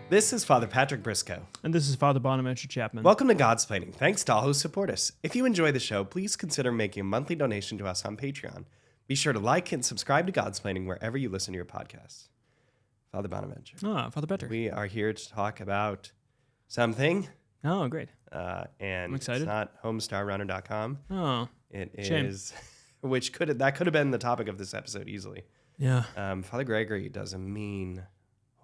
This is Father Patrick Briscoe. And this is Father Bonaventure Chapman. Welcome to Godsplaining. Thanks to all who support us. If you enjoy the show, please consider making a monthly donation to us on Patreon. Be sure to like and subscribe to Godsplaining wherever you listen to your podcasts. Father Bonaventure. Father Patrick. We are here to talk about something. Oh, great. And I'm excited. It's not homestarrunner.com. Oh, it shame. is, that could have been the topic of this episode easily. Yeah. Father Gregory does a mean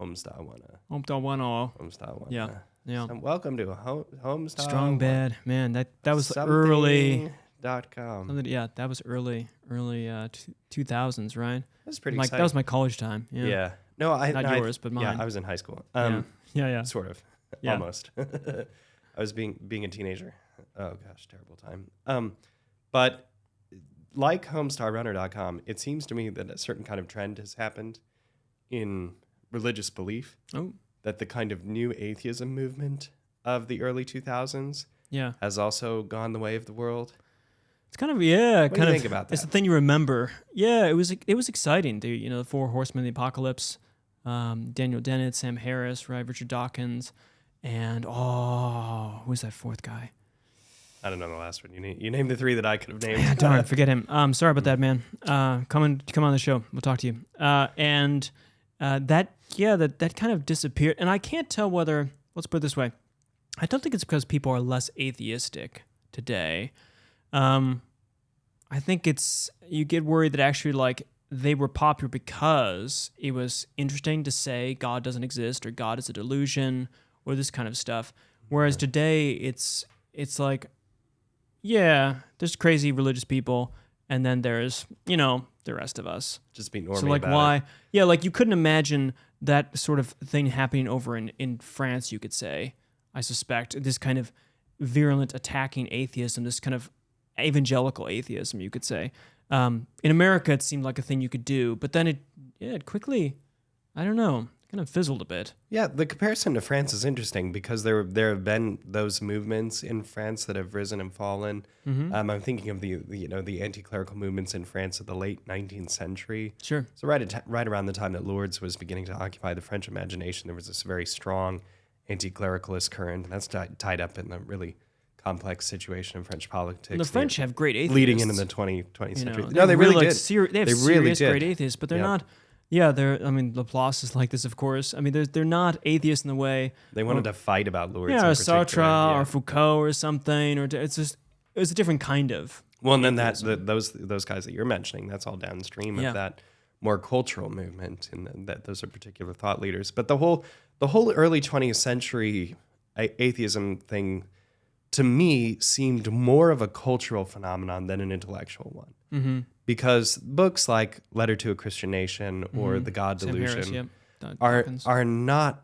Homestar Wanna. Homestar Wanna. Yeah. Yeah. So welcome to Homestar Strong bad. Man, that was something early. .com. Yeah, that was early 2000s, right? That's pretty Like exciting. that was my college time. Yeah. No, Not yours, but mine. Yeah, I was in high school. Yeah. Sort of. Yeah. Almost. I was being a teenager. Oh gosh, terrible time. But like homestarrunner.com, it seems to me that a certain kind of trend has happened in religious belief. Oh. That the kind of new atheism movement of the early 2000s has also gone the way of the world. It's kind of What do you think about that? It's the thing you remember. Yeah, it was exciting. The Four Horsemen of the Apocalypse, Daniel Dennett, Sam Harris, right, Richard Dawkins, and who's that fourth guy? I don't know the last one. You named the three that I could have named. Darn, forget him. Sorry about that, man. Come on the show. We'll talk to you. That kind of disappeared. And I can't tell whether, let's put it this way, I don't think it's because people are less atheistic today. I think you get worried that actually like they were popular because it was interesting to say God doesn't exist or God is a delusion or this kind of stuff. Whereas today it's like, yeah, there's crazy religious people and then there's, the rest of us. Just be normie So like about why? it. Yeah, like you couldn't imagine that sort of thing happening over in France, you could say, I suspect. This kind of virulent attacking atheism, this kind of evangelical atheism, you could say. In America, it seemed like a thing you could do, but then it quickly, I don't know, kind of fizzled a bit. Yeah, the comparison to France is interesting because there have been those movements in France that have risen and fallen. Mm-hmm. I'm thinking of the anti-clerical movements in France of the late 19th century. Sure. So right around the time that Lourdes was beginning to occupy the French imagination, there was this very strong anti-clericalist current, and that's tied up in the really complex situation in French politics. And the French have great atheists. Leading into the 20th century. They No, they really did. They have really serious did. great atheists, but they're not. Yeah, Laplace is like this, of course. I mean, they're not atheists in the way They wanted to fight about Lourdes. or in particular. Sartre or Foucault or something, or it was a different kind of. Well, and then those guys that you're mentioning, that's all downstream of that more cultural movement, and that those are particular thought leaders. But the whole early 20th century atheism thing, to me, seemed more of a cultural phenomenon than an intellectual one. Mm-hmm. Because books like Letter to a Christian Nation or The God Sam Delusion Harris, are not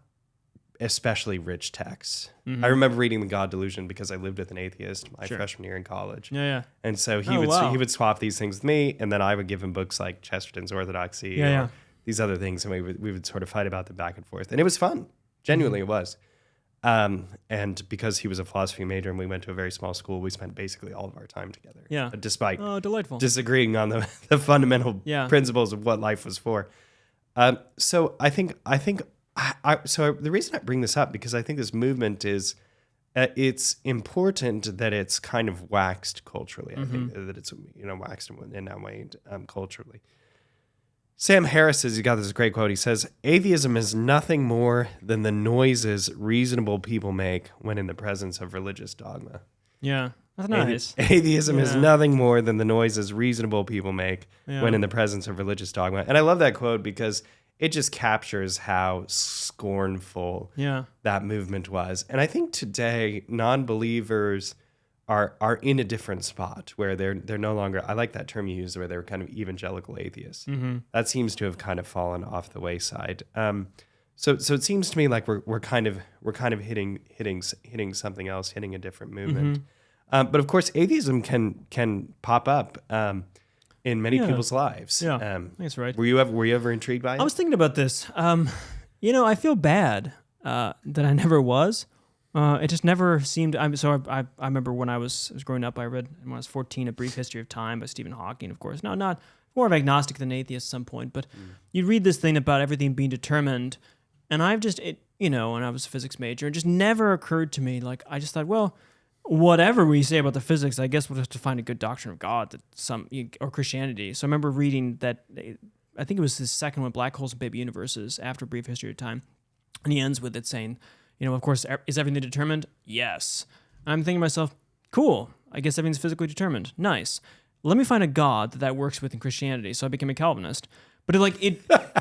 especially rich texts. Mm-hmm. I remember reading The God Delusion because I lived with an atheist my freshman year in college. Yeah. And so he would swap these things with me, and then I would give him books like Chesterton's Orthodoxy or these other things, and we would sort of fight about them back and forth. And it was fun. Genuinely, it was. And because he was a philosophy major and we went to a very small school, we spent basically all of our time together. Yeah. Despite delightful. disagreeing on the fundamental principles of what life was for. So the reason I bring this up, because I think this movement is, it's important that it's kind of waxed culturally. I think that it's, waxed in that way culturally. Sam Harris he got this great quote. He says, "Atheism is nothing more than the noises reasonable people make when in the presence of religious dogma." Yeah, that's nice. Atheism is nothing more than the noises reasonable people make when in the presence of religious dogma. And I love that quote because it just captures how scornful that movement was. And I think today, non-believers are in a different spot where they're no longer, I like that term you used, where they're kind of evangelical atheists. Mm-hmm. That seems to have kind of fallen off the wayside. So it seems to me like we're kind of hitting something else, hitting a different movement. Mm-hmm. But of course, atheism can pop up in many people's lives. Yeah, I think that's right. Were you ever intrigued by it? I was thinking about this. I feel bad that I never was. It just never seemed. I remember when I was growing up, I read when I was 14 A Brief History of Time by Stephen Hawking. Of course, not more of agnostic than atheist at some point, but you'd read this thing about everything being determined, and and I was a physics major, it just never occurred to me. Like, I just thought, well, whatever we say about the physics, I guess we'll have to find a good doctrine of God or Christianity. So I remember reading that, I think it was his second one, Black Holes and Baby Universes, After a Brief History of Time. And he ends with it saying, of course, is everything determined? Yes. And I'm thinking to myself, cool, I guess everything's physically determined. Nice. Let me find a God that works with in Christianity. So I became a Calvinist. But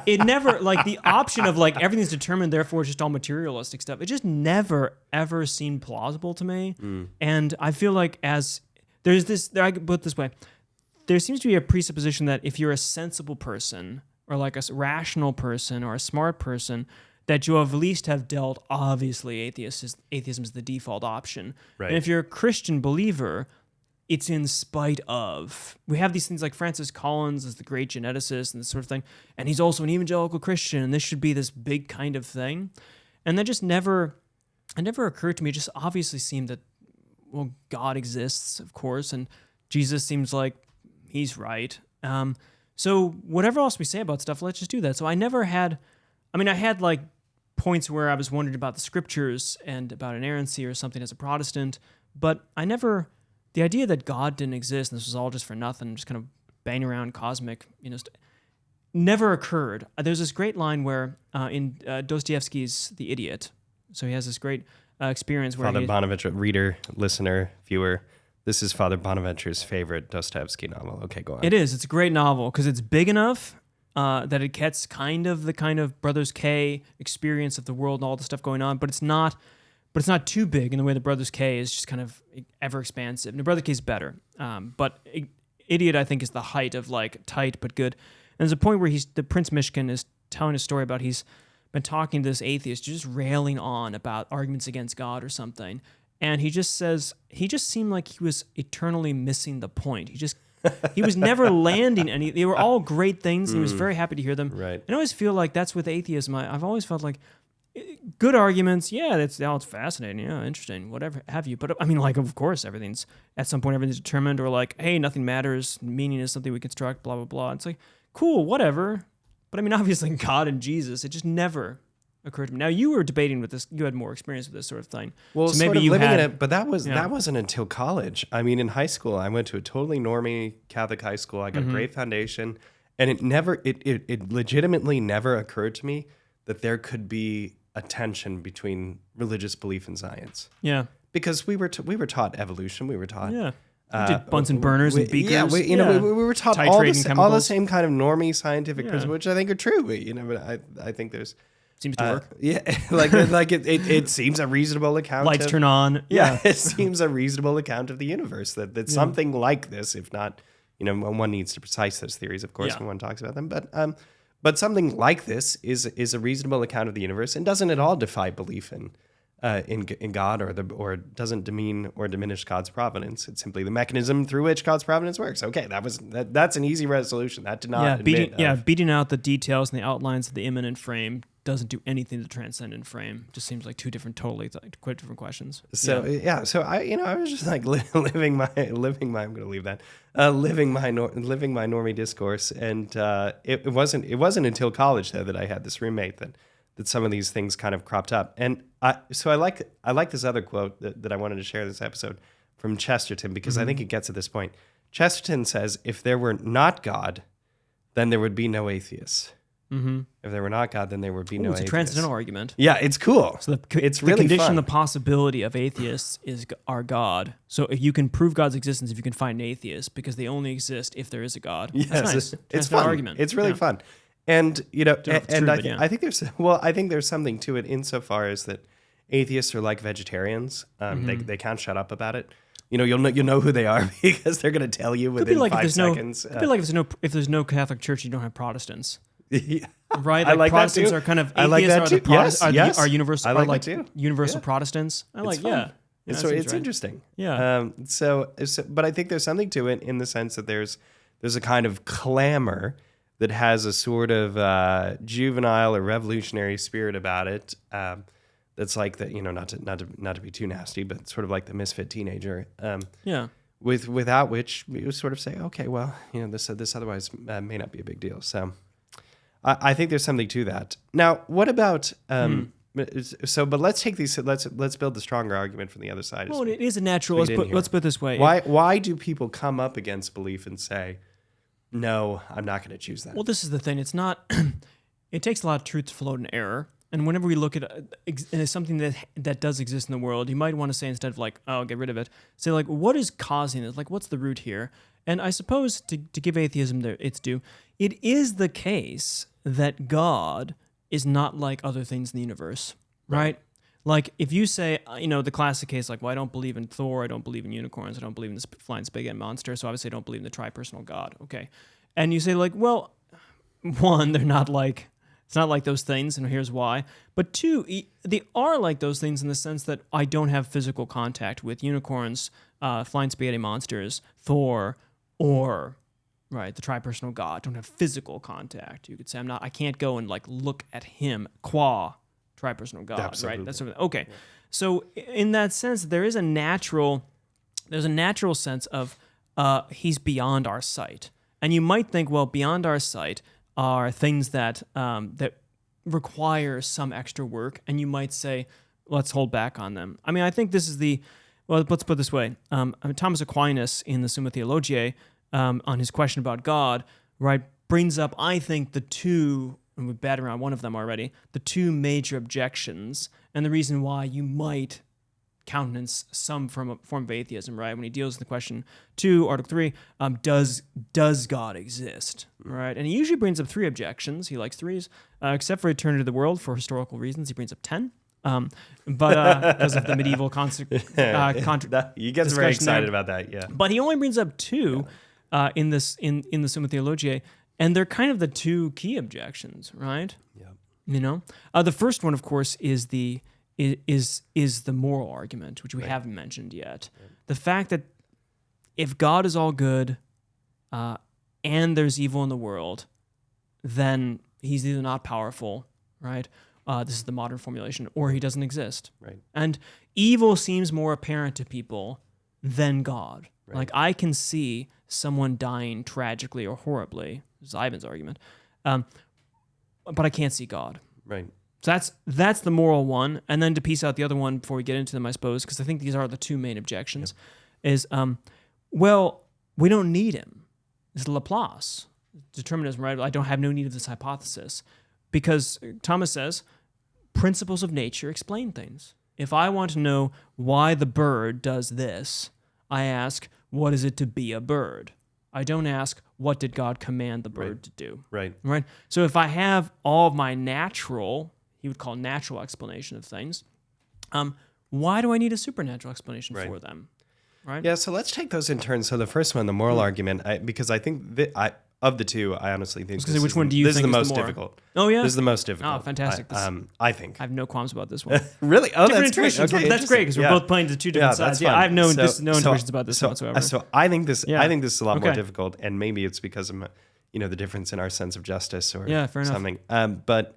it never, like, the option of, like, everything's determined, therefore it's just all materialistic stuff, it just never, ever seemed plausible to me. And I feel like I can put it this way, there seems to be a presupposition that if you're a sensible person, or like a rational person, or a smart person, that you at least have dealt, obviously, atheism is the default option. Right. And if you're a Christian believer, it's in spite of. We have these things like Francis Collins as the great geneticist and this sort of thing, and he's also an evangelical Christian, and this should be this big kind of thing. And that just never occurred to me. It just obviously seemed that, well, God exists, of course, and Jesus seems like he's right. So whatever else we say about stuff, let's just do that. So I had like points where I was wondering about the scriptures and about inerrancy or something as a Protestant, but the idea that God didn't exist and this was all just for nothing, just kind of banging around cosmic, never occurred. There's this great line where in Dostoevsky's The Idiot, so he has this great experience where Father Bonaventure, reader, listener, viewer, this is Father Bonaventure's favorite Dostoevsky novel. Okay, go on. It is. It's a great novel because it's big enough that it gets the kind of Brothers K experience of the world and all the stuff going on, but it's not too big in the way the Brothers K is just kind of ever expansive. And the Brother K is better, but Idiot, I think, is the height of like tight but good. And there's a point where the Prince Mishkin is telling a story about he's been talking to this atheist, just railing on about arguments against God or something. And he just says, he just seemed like he was eternally missing the point. He was never landing any. They were all great things, and he was very happy to hear them. Right. And I always feel like that's with atheism. I've always felt like good arguments, yeah, it's fascinating, yeah, interesting, whatever have you. But I mean, like, of course, at some point everything's determined, or like, hey, nothing matters, meaning is something we construct, blah, blah, blah. It's like, cool, whatever. But I mean, obviously, God and Jesus, it just never occurred to me. Now, you were debating with this, you had more experience with this sort of thing. Well, so maybe you living in it, but that wasn't until college. I mean, in high school, I went to a totally normie Catholic high school. I got a great foundation, and it legitimately never occurred to me that there could be a tension between religious belief and science. Yeah. Because we were taught evolution. We were taught... Yeah. We did Bunsen burners and beakers. Yeah, we were taught all the same kind of normie scientific principles, which I think are true. But I think there's... Seems to work. Yeah, like it seems a reasonable account. Lights turn on. Yeah, it seems a reasonable account of the universe that something like this, if not, one needs to precise those theories, of course, when one talks about them. But something like this is a reasonable account of the universe and doesn't at all defy belief in God or doesn't demean or diminish God's providence. It's simply the mechanism through which God's providence works. Okay, that's an easy resolution. That did not beating out the details and the outlines of the immanent frame doesn't do anything to the transcendent frame. Just seems like two different, quite different questions. So so I was just like living my I'm going to leave that living my normie discourse, and it wasn't until college though that I had this roommate that some of these things kind of cropped up. And I like this other quote that I wanted to share this episode from Chesterton, because I think it gets at this point. Chesterton says, if there were not God, then there would be no atheists. Mm-hmm. If there were not God, then there would be no atheists. It's a transcendental argument. Yeah, it's cool. So it's really the condition, the possibility of atheists is our God. So if you can prove God's existence, if you can find an atheist, because they only exist if there is a God. Yes, that's nice. It's fun. Argument. It's really fun. And I think there's something to it insofar as that atheists are like vegetarians. They can't shut up about it. You'll know who they are because they're going to tell you within 5 seconds. I feel like if there's no Catholic Church, you don't have Protestants. Yeah. Right? Like, I like Protestants are kind of atheists. I like that too. Are universal. I like that too. Universal Protestants. It's interesting. Yeah. But I think there's something to it in the sense that there's a kind of clamor that has a sort of juvenile or revolutionary spirit about it. That's like the not to be too nasty, but sort of like the misfit teenager. Without which we sort of say, okay, well, this otherwise may not be a big deal. So I think there's something to that. Now, what about But let's take these. Let's build the stronger argument from the other side. Well, it is a natural. Let's put it this way. Why do people come up against belief and say, no, I'm not going to choose that? Well, this is the thing. It's not. It takes a lot of truth to float an error. And whenever we look at something that does exist in the world, you might want to say, instead of like, oh, get rid of it, say like, what is causing it? Like, what's the root here? And I suppose to give atheism its due, it is the case that God is not like other things in the universe, right? Like if you say, the classic case, like, well, I don't believe in Thor, I don't believe in unicorns, I don't believe in the flying spaghetti monster, so obviously I don't believe in the tripersonal God. Okay. And you say like, well, one, they're not like... It's not like those things, and here's why. But two, they are like those things in the sense that I don't have physical contact with unicorns, flying spaghetti monsters, Thor, or the tripersonal God. Don't have physical contact. You could say I can't go and like look at him qua tripersonal God. Absolutely. Right? That's something. Okay. Yeah. So in that sense, there's a natural sense of he's beyond our sight, and you might think, well, beyond our sight are things that require some extra work, and you might say, let's hold back on them. I mean, I think this is let's put it this way. Thomas Aquinas in the Summa Theologiae, on his question about God, right, brings up, I think, the two, and we've batted around one of them already, the two major objections, and the reason why you might countenance some form of atheism, right? When he deals with the question 2, Article 3, does God exist, right? And he usually brings up 3 objections. He likes 3s, except for eternity of the world. For historical reasons, he brings up 10. But because of the medieval you get very excited about that, yeah. But he only brings up 2 in the Summa Theologiae, and they're kind of the 2 key objections, right? Yeah. The first one, of course, is the moral argument, which we haven't mentioned yet. Right. The fact that if God is all good and there's evil in the world, then he's either not powerful, right? This is the modern formulation, or he doesn't exist. Right. And evil seems more apparent to people than God. Right. Like I can see someone dying tragically or horribly. This is Ivan's argument. But I can't see God. Right. So that's the moral one, and then to piece out the other one before we get into them, I suppose, because I think these are the 2 main objections, is, well, we don't need him. It's Laplace, determinism, right? I don't have no need of this hypothesis, because Thomas says, principles of nature explain things. If I want to know why the bird does this, I ask, what is it to be a bird? I don't ask, what did God command the bird to do? Right. So if I have all of my natural... he would call natural explanation of things. Why do I need a supernatural explanation for them? Right? Yeah, so let's take those in turn. So the first one, the moral argument, because I think of the 2, I honestly think this is the most difficult. Oh, yeah? This is the most difficult. Oh, fantastic. I think. I have no qualms about this one. Really? Oh, different that's great. Okay, that's great, because we're both playing to 2 different sides. Yeah, I have no intuitions about this whatsoever. So I think this is a lot more difficult, and maybe it's because of the difference in our sense of justice or something. But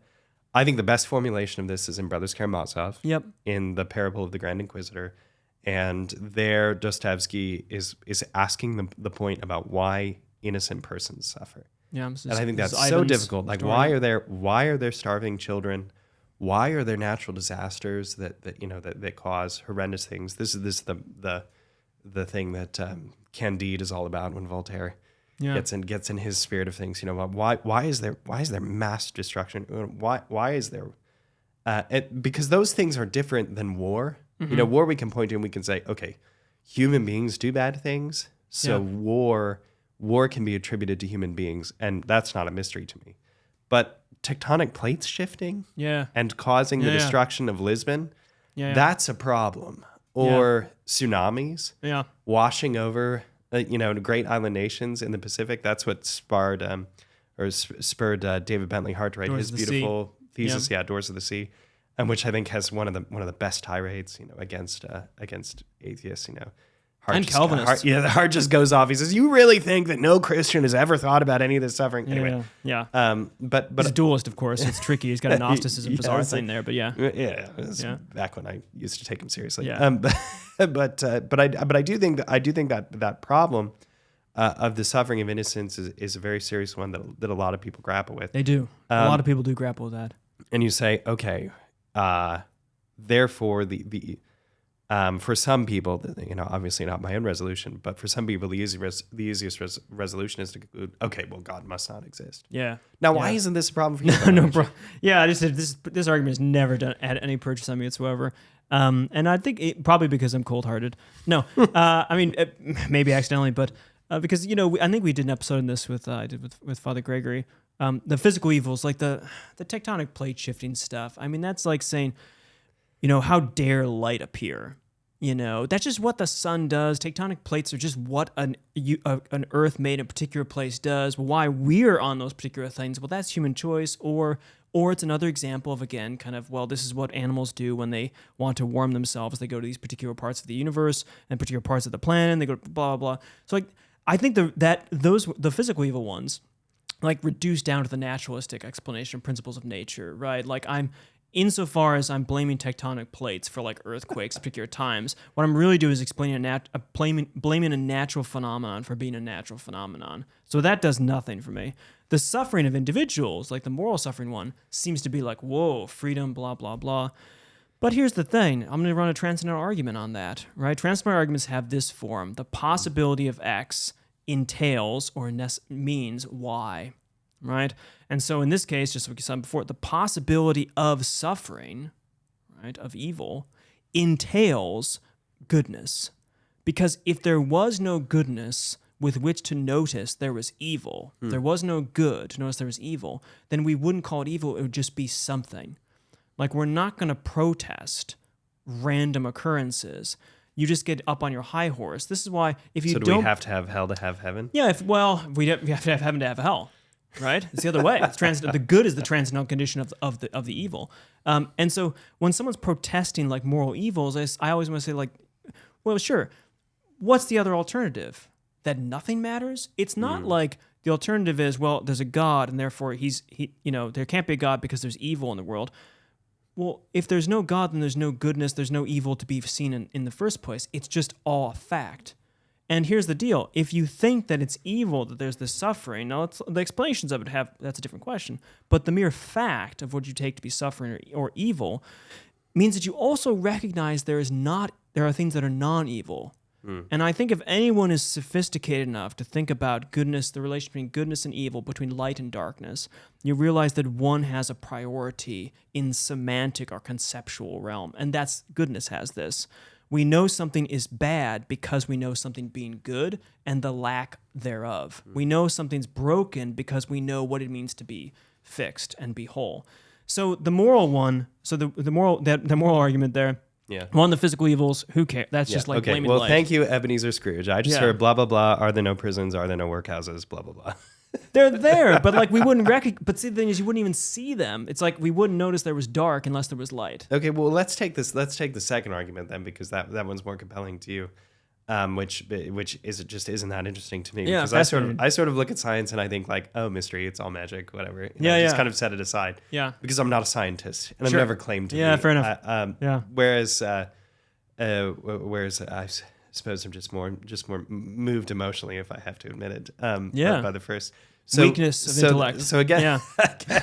I think the best formulation of this is in Brothers Karamazov, in the Parable of the Grand Inquisitor. And there Dostoevsky is asking the point about why innocent persons suffer. Yeah, and I think that's so difficult. Like, why are there starving children? Why are there natural disasters that cause horrendous things? This is the thing that Candide is all about when Voltaire gets in his spirit of things. Why is there mass destruction? Why is there? Because those things are different than war. Mm-hmm. War we can point to and we can say, okay, human beings do bad things, so war can be attributed to human beings, and that's not a mystery to me. But tectonic plates shifting, and causing the destruction of Lisbon, that's a problem. Or tsunamis, washing over. Great island nations in the Pacific. That's what spurred David Bentley Hart to write his beautiful thesis, Doors of the Sea, which I think has one of the best tirades, against atheists, Hart and Calvinists. Hart just goes off. He says, "You really think that no Christian has ever thought about any of this suffering?" Anyway, but he's a dualist, of course. It's tricky. He's got a Gnosticism bizarre thing there, but back when I used to take him seriously. But I do think that problem of the suffering of innocence is a very serious one that a lot of people grapple with. They do. A lot of people do grapple with that. And you say, okay, Therefore, for some people, obviously not my own resolution, but for some people, the easiest resolution is to conclude, okay, well, God must not exist. Yeah. Now, why isn't this a problem for you? No, bro. Yeah, I just said this argument has never had any purchase on me whatsoever. And I think probably because I'm cold-hearted. No, I mean, maybe accidentally, but because, I think we did an episode on this with Father Gregory. The physical evils, like the tectonic plate shifting stuff. I mean, that's like saying, how dare light appear? That's just what the sun does. Tectonic plates are just what an earth made in a particular place does. Why we're on those particular things, well, that's human choice. Or it's another example of, again, kind of, well, this is what animals do when they want to warm themselves. They go to these particular parts of the universe and particular parts of the planet, and they go blah, blah, blah. So, like, I think the physical evil ones, like, reduce down to the naturalistic explanation of principles of nature, right? Like, insofar as I'm blaming tectonic plates for, like, earthquakes at particular times, what I'm really doing is explaining blaming a natural phenomenon for being a natural phenomenon. So that does nothing for me. The suffering of individuals, like the moral suffering one, seems to be like, whoa, freedom, blah, blah, blah. But here's the thing. I'm going to run a transcendental argument on that, right? Transcendental arguments have this form. The possibility of X entails or means Y, right? And so in this case, just like you said before, the possibility of suffering, right, of evil, entails goodness. Because if there was no goodness with which to notice there was evil, there was no good to notice there was evil, then we wouldn't call it evil, it would just be something. Like, we're not going to protest random occurrences. You just get up on your high horse. This is why if you don't... So do we have to have hell to have heaven? Yeah, we have to have heaven to have hell. Right? It's the other way. The good is the transcendental condition of the evil. And so when someone's protesting like moral evils, I always want to say, like, well, sure. What's the other alternative? That nothing matters? It's not like the alternative is, well, there's a God and therefore there can't be a God because there's evil in the world. Well, if there's no God, then there's no goodness, there's no evil to be seen in the first place. It's just all a fact. And here's the deal. If you think that it's evil, that there's this suffering, now the explanations of it that's a different question, but the mere fact of what you take to be suffering or evil means that you also recognize there are things that are non-evil. And I think if anyone is sophisticated enough to think about goodness, the relation between goodness and evil, between light and darkness, you realize that one has a priority in semantic or conceptual realm, and goodness has this. We know something is bad because we know something being good and the lack thereof. We know something's broken because we know what it means to be fixed and be whole. So the moral one, the moral argument there, one, the physical evils, who cares? That's just like blaming life. Thank you, Ebenezer Scrooge. I just heard blah, blah, blah. Are there no prisons? Are there no workhouses? Blah, blah, blah. They're there, but like we wouldn't recognize. But see, the thing is, you wouldn't even see them. It's like we wouldn't notice there was dark unless there was light. Okay, well, let's take the second argument then, because that one's more compelling to you, which just isn't that interesting to me. Yeah, because I sort of look at science and I think like, oh, mystery, it's all magic, whatever. Just kind of set it aside. Yeah, because I'm not a scientist and I've never claimed to be. Yeah, fair enough. Whereas I suppose I'm just more moved emotionally, if I have to admit it. By the first weakness of intellect. So again,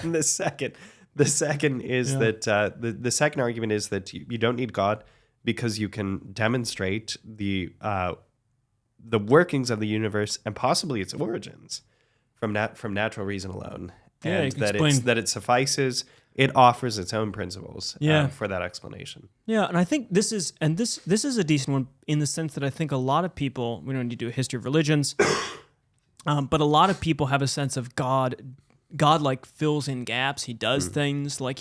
the second is that the second argument is that you don't need God because you can demonstrate the workings of the universe and possibly its origins from natural reason alone, and that it suffices. It offers its own principles for that explanation. Yeah, and I think this is a decent one in the sense that I think a lot of people, we don't need to do a history of religions, but a lot of people have a sense of God like fills in gaps. He does things like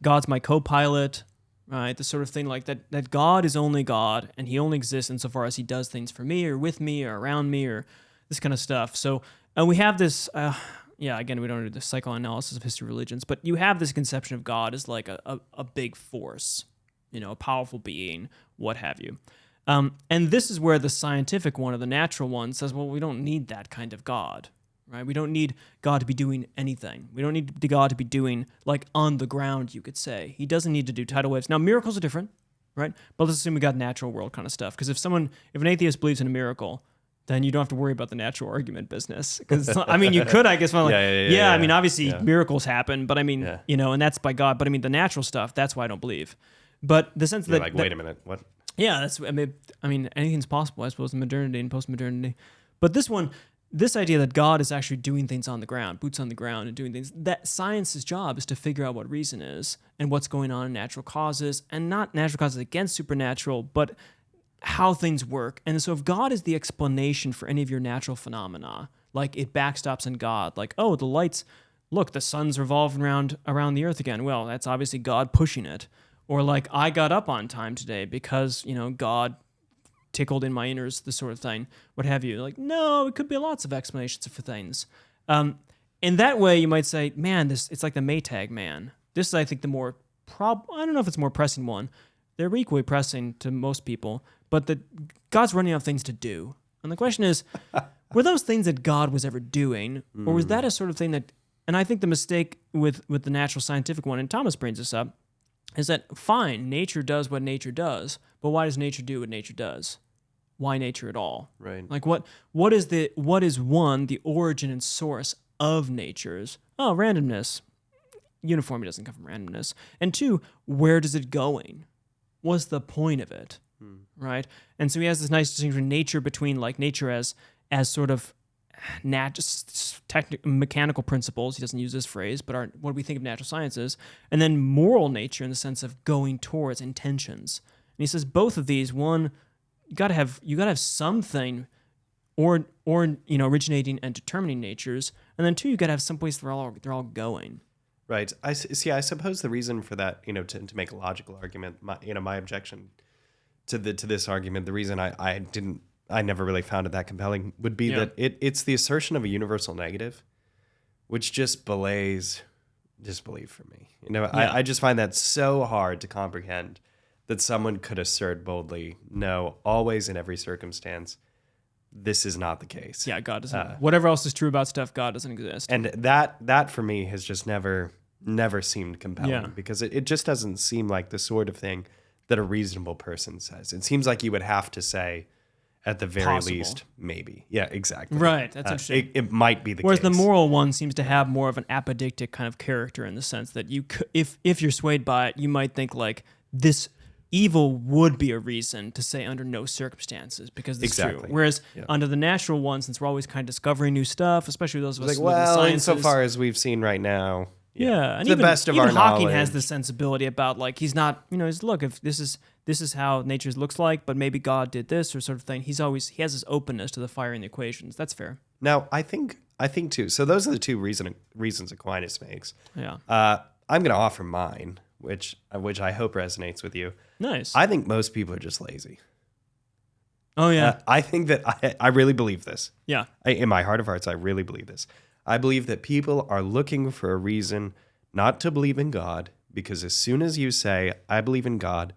God's my co-pilot, right? The sort of thing like that God is only God and he only exists insofar as he does things for me or with me or around me or this kind of stuff. So we have this... again, we don't do the psychoanalysis of history of religions, but you have this conception of God as like a big force, a powerful being, what have you. And this is where the scientific one or the natural one says, well, we don't need that kind of God, right? We don't need God to be doing anything. We don't need God to be doing like on the ground, you could say. He doesn't need to do tidal waves. Now, miracles are different, right? But let's assume we got natural world kind of stuff. Because if an atheist believes in a miracle, then you don't have to worry about the natural argument business. Because I mean, you could, I guess, well, like, I mean, obviously miracles happen, but I mean, you know, and that's by God. But I mean, the natural stuff, that's why I don't believe. But the sense that wait a minute, what? Yeah, that's. I mean, anything's possible, I suppose, in modernity and post-modernity. But this idea that God is actually doing things on the ground, boots on the ground, and doing things, that science's job is to figure out what reason is and what's going on in natural causes, and not natural causes against supernatural, but how things work. And so if God is the explanation for any of your natural phenomena, like it backstops in God, like, oh, the lights, look, the sun's revolving around the earth again. Well, that's obviously God pushing it. Or like, I got up on time today because, you know, God tickled in my inners, this sort of thing, what have you. Like, no, it could be lots of explanations for things. In that way, you might say, man, it's like the Maytag man. This is, I think, the more, I don't know if it's more pressing one. They're equally pressing to most people, but God's running out of things to do. And the question is, were those things that God was ever doing, or was that a sort of thing that, and I think the mistake with the natural scientific one, and Thomas brings this up, is that, fine, nature does what nature does, but why does nature do what nature does? Why nature at all? Right. Like what is one, the origin and source of nature's? Oh, randomness. Uniformity doesn't come from randomness. And two, where does it going? What's the point of it? Right? And so he has this nice distinction between like nature as sort of just mechanical principles. He doesn't use this phrase, but what we think of natural sciences, and then moral nature in the sense of going towards intentions. And he says both of these, one, you gotta have something, or you know, originating and determining natures, and then two, you gotta have some place they're all going. Right. I suppose the reason for that, you know, to make a logical argument, my objection to this argument, the reason I never really found it that compelling would be that it's the assertion of a universal negative, which just belays disbelief for me. You know, I just find that so hard to comprehend that someone could assert boldly, no, always in every circumstance, this is not the case. Yeah, God doesn't. Whatever else is true about stuff, God doesn't exist. And that for me has just never seemed compelling because it just doesn't seem like the sort of thing that a reasonable person says. It seems like you would have to say, at the very least, maybe. Yeah, exactly. Right, that's interesting. It might be the Whereas case. the moral one seems to have more of an apodictic kind of character in the sense that you, if you're swayed by it, you might think like this evil would be a reason to say under no circumstances because it's true. Whereas under the natural one, since we're always kind of discovering new stuff, especially those of us like, well, insofar as we've seen right now. Yeah, and the best of our Hawking knowledge. has this sensibility about like he's not, you know, look, if this is how nature looks like, but maybe God did this or sort of thing. He has this openness to the fire in the equations. That's fair. Now, I think too. So those are the two reasons Aquinas makes. Yeah. I'm going to offer mine, which I hope resonates with you. Nice. I think most people are just lazy. Oh yeah. I think that I really believe this. Yeah. In my heart of hearts, I really believe this. I believe that people are looking for a reason not to believe in God because as soon as you say, I believe in God,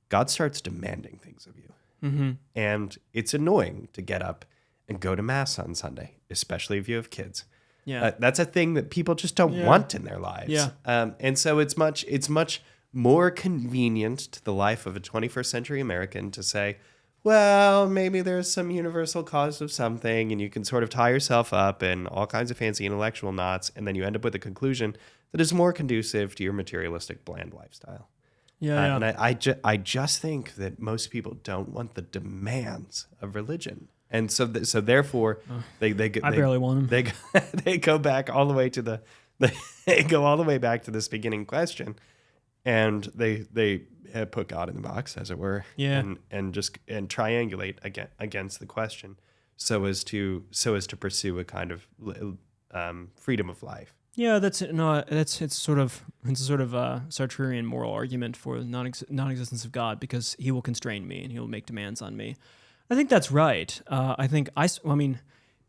God starts demanding things of you. Mm-hmm. And it's annoying to get up and go to Mass on Sunday, especially if you have kids. Yeah. That's a thing that people just don't want in their lives. Yeah. And so it's much more convenient to the life of a 21st century American to say, well, maybe there's some universal cause of something, and you can sort of tie yourself up in all kinds of fancy intellectual knots, and then you end up with a conclusion that is more conducive to your materialistic, bland lifestyle. Yeah. And I just think that most people don't want the demands of religion, and so therefore they barely want them. They go back all the way to they go all the way back to this beginning question, and they put God in the box, as it were, and triangulate against the question, so as to pursue a kind of freedom of life. Yeah, it's a sort of Sartrean moral argument for the non-existence of God because He will constrain me and He will make demands on me. I think that's right. I mean,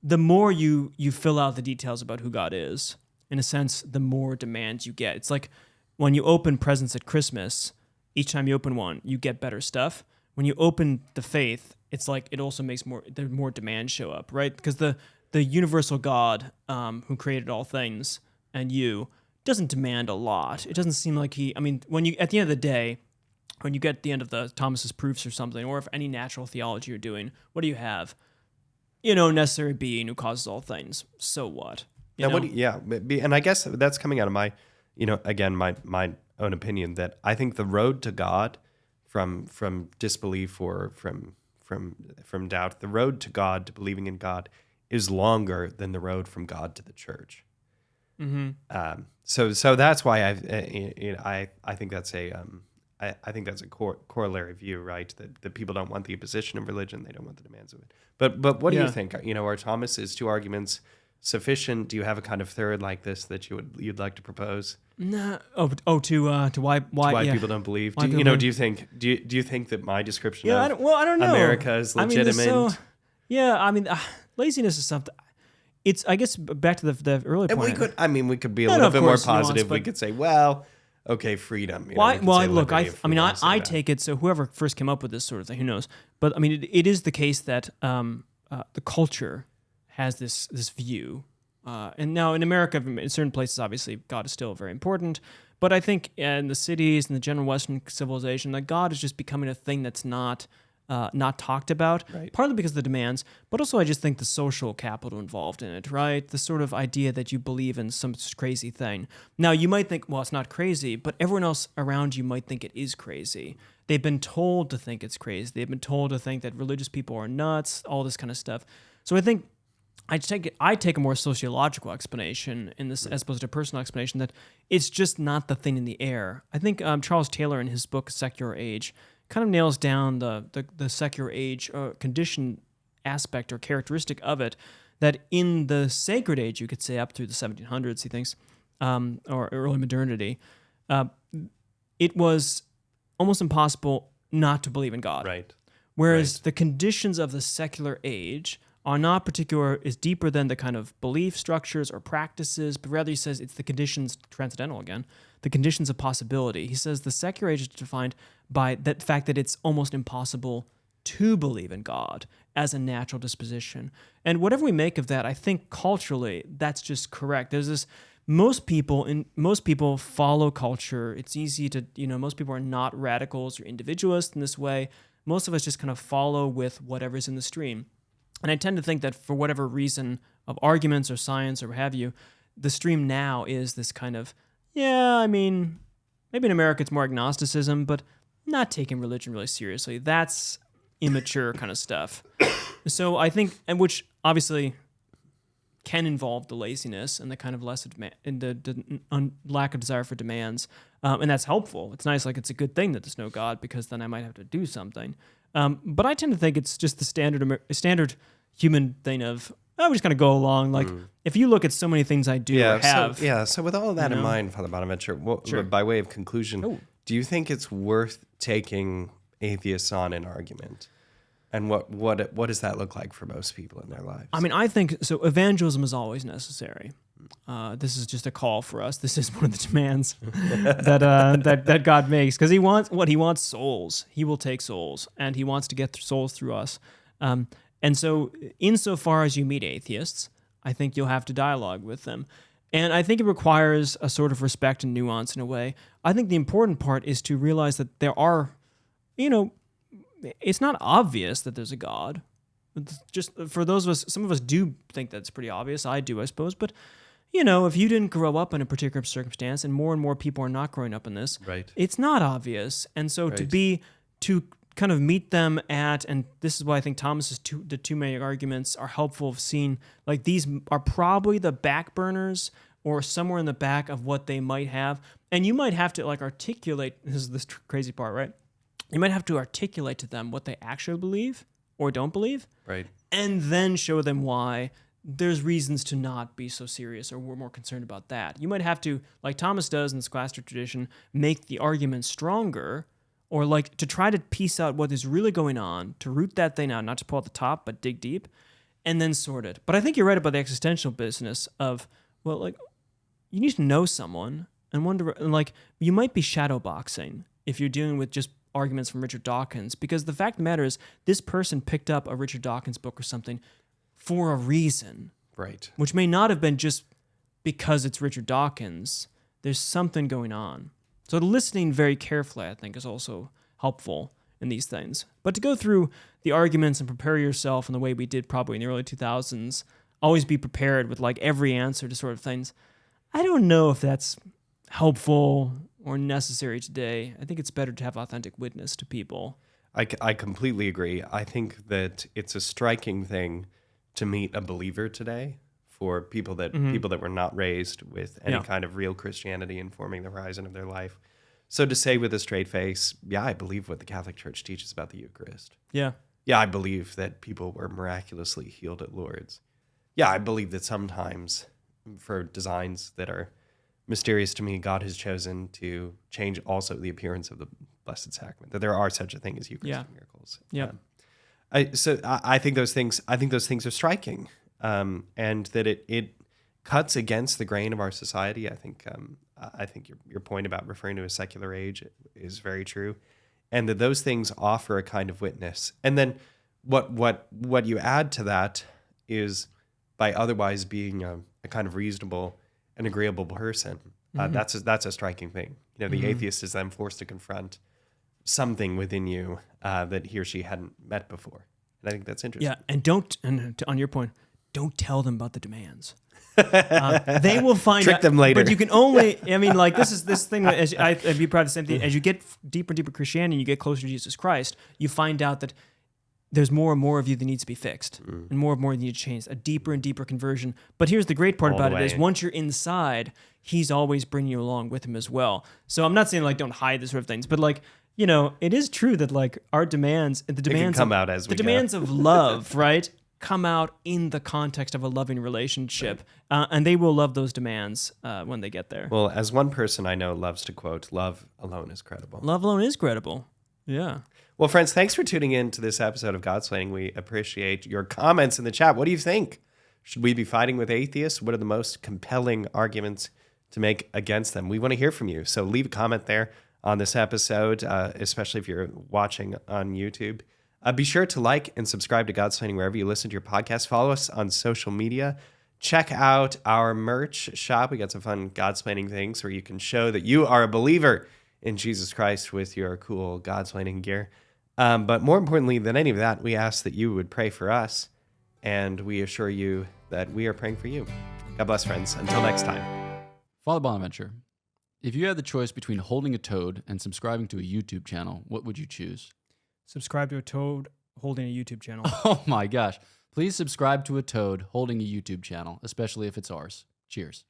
the more you fill out the details about who God is, in a sense, the more demands you get. It's like when you open presents at Christmas. Each time you open one, you get better stuff. When you open the faith, it's like it also makes more demands show up, right? Because the universal God who created all things and you doesn't demand a lot. It doesn't seem like when you at the end of the day, when you get the end of the Thomas's proofs or something, or if any natural theology you're doing, what do you have? necessary being who causes all things. So what? And I guess that's coming out of my, again, my own opinion, that I think the road to God from disbelief or from doubt, the road to God, to believing in God, is longer than the road from God to the church. Mm-hmm. So that's why I think that's I think that's a corollary view, right? That people don't want the imposition of religion, they don't want the demands of it. But what do you think? Are Thomas's two arguments sufficient? Do you have a kind of third like this that you'd like to propose? No. To why people don't believe? Do you think that my description of I don't know. America is legitimate? Laziness is something. It's, I guess, back to the earlier point. We could be a little bit more positive. We could say, well, okay, freedom. I take it, so whoever first came up with this sort of thing, who knows? But it is the case that the culture has this view. And now in America, in certain places, obviously, God is still very important. But I think in the cities and the general Western civilization, that God is just becoming a thing that's not talked about, right. Partly because of the demands, but also I just think the social capital involved in it, right? The sort of idea that you believe in some crazy thing. Now, you might think, well, it's not crazy, but everyone else around you might think it is crazy. They've been told to think it's crazy. They've been told to think that religious people are nuts, all this kind of stuff. So I think I take a more sociological explanation in this as opposed to a personal explanation, that it's just not the thing in the air. I think Charles Taylor in his book Secular Age kind of nails down the secular age condition aspect or characteristic of it, that in the sacred age, you could say up through the 1700s, he thinks, or early modernity, it was almost impossible not to believe in God. Right. Whereas the conditions of the secular age are not is deeper than the kind of belief structures or practices, but rather he says it's the conditions, transcendental again, the conditions of possibility. He says the secular age is defined by that fact that it's almost impossible to believe in God as a natural disposition. And whatever we make of that, I think culturally, that's just correct. There's this, most people follow culture. It's easy to, most people are not radicals or individualists in this way. Most of us just kind of follow with whatever's in the stream. And I tend to think that for whatever reason of arguments or science or what have you, the stream now is this kind of, maybe in America it's more agnosticism, but not taking religion really seriously. That's immature kind of stuff. So I think, and which obviously can involve the laziness and the kind of less and the lack of desire for demands, and that's helpful. It's nice, like it's a good thing that there's no God, because then I might have to do something. But I tend to think it's just the standard human thing of, we just kind of go along. Like, if you look at so many things I do or have. So with all of that in mind, Father Bonaventure, by way of conclusion, do you think it's worth taking atheists on an argument? And what does that look like for most people in their lives? I think, so evangelism is always necessary. This is just a call for us. This is one of the demands that God makes, because he wants souls. He will take souls, and he wants to get souls through us. And so insofar as you meet atheists, I think you'll have to dialogue with them. And I think it requires a sort of respect and nuance in a way. I think the important part is to realize that there are, it's not obvious that there's a God. Just for those of us, some of us do think that's pretty obvious. I do, I suppose. But, if you didn't grow up in a particular circumstance, and more people are not growing up in this, right, it's not obvious. And so to kind of meet them at, and this is why I think Thomas's the two main arguments are helpful of seeing, like, these are probably the back burners or somewhere in the back of what they might have. And you might have to articulate, this is this crazy part, right? You might have to articulate to them what they actually believe or don't believe. Right. And then show them why there's reasons to not be so serious, or we're more concerned about that. You might have to, like Thomas does in the scholastic tradition, make the argument stronger, or to try to piece out what is really going on, to root that thing out, not to pull at the top, but dig deep, and then sort it. But I think you're right about the existential business of, you need to know someone, and wonder, you might be shadowboxing if you're dealing with just arguments from Richard Dawkins, because the fact of the matter is, this person picked up a Richard Dawkins book or something for a reason. Right. Which may not have been just because it's Richard Dawkins. There's something going on. So listening very carefully, I think, is also helpful in these things. But to go through the arguments and prepare yourself in the way we did probably in the early 2000s, always be prepared with like every answer to sort of things, I don't know if that's helpful or necessary today. I think it's better to have authentic witness to people. I completely agree. I think that it's a striking thing to meet a believer today for people that were not raised with any kind of real Christianity informing the horizon of their life. So to say with a straight face, yeah, I believe what the Catholic Church teaches about the Eucharist. Yeah. Yeah, I believe that people were miraculously healed at Lourdes. Yeah, I believe that sometimes for designs that are mysterious to me, God has chosen to change also the appearance of the Blessed Sacrament, that there are such a thing as Eucharistic miracles. Yeah. I think those things are striking, and that it cuts against the grain of our society. I think your point about referring to a secular age is very true, and that those things offer a kind of witness. And then what you add to that is by otherwise being a kind of reasonable and agreeable person. That's a striking thing. The atheist is then forced to confront something within you that he or she hadn't met before. And I think that's interesting. Yeah, and on your point, don't tell them about the demands. They will find Trick them later. But you can only, this thing, I'd be proud of the same thing. As you get deeper and deeper Christianity, and you get closer to Jesus Christ, you find out that there's more and more of you that needs to be fixed, and more that need to change, a deeper and deper conversion. But here's the great part about it is once you're inside, he's always bringing you along with him as well. So I'm not saying like don't hide this sort of things, but like, it is true that like our demands, the demands come out as we go. Demands of love, right, come out in the context of a loving relationship, and they will love those demands when they get there. Well, as one person I know loves to quote, "Love alone is credible." Love alone is credible. Yeah. Well, friends, thanks for tuning in to this episode of Godsplaining. We appreciate your comments in the chat. What do you think? Should we be fighting with atheists? What are the most compelling arguments to make against them? We want to hear from you. So leave a comment there on this episode, especially if you're watching on YouTube. Be sure to like and subscribe to Godsplaining wherever you listen to your podcast. Follow us on social media. Check out our merch shop. We got some fun Godsplaining things where you can show that you are a believer in Jesus Christ with your cool Godsplaining gear. But more importantly than any of that, we ask that you would pray for us, and we assure you that we are praying for you. God bless, friends. Until next time. Father Bonaventure, if you had the choice between holding a toad and subscribing to a YouTube channel, what would you choose? Subscribe to a toad holding a YouTube channel. Oh my gosh. Please subscribe to a toad holding a YouTube channel, especially if it's ours. Cheers.